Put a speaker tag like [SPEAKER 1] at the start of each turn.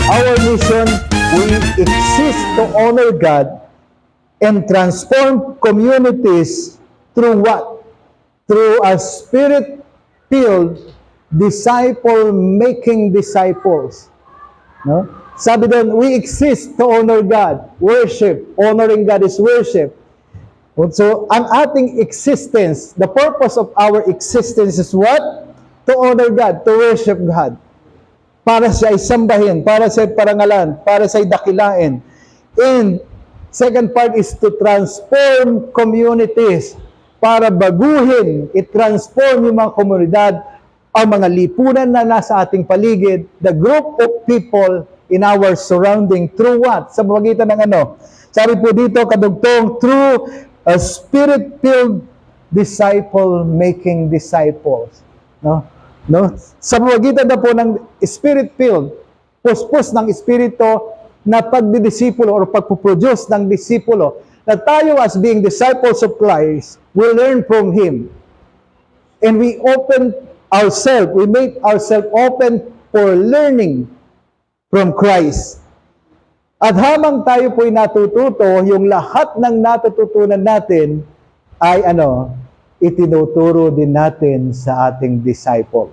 [SPEAKER 1] Our mission, we exist to honor God and transform communities through what? Through a spirit-filled disciple-making disciples. No? Sabi doon, we exist to honor God. Worship. Honoring God is worship. So, ang ating existence, the purpose of our existence is what? To honor God, to worship God. Para siya isambahin, para siya parangalan, para siya dakilain. And second part is to transform communities. Para baguhin, i-transform yung mga komunidad, ang mga lipunan na nasa ating paligid, the group of people in our surrounding, through what? Sa pamagitan ng ano? Sabi po dito, kadugtong, through a spirit-filled disciple-making disciples. No? No? Sa pamagitan na po ng spirit-filled, puspos ng espiritu na pagdidisipulo or pagpuproduce ng disipulo, na tayo as being disciples of Christ, will learn from Him. And we open ourselves, we make ourselves open for learning from Christ. At habang tayo po'y natututo, yung lahat ng natututunan natin ay itinuturo din natin sa ating disciple.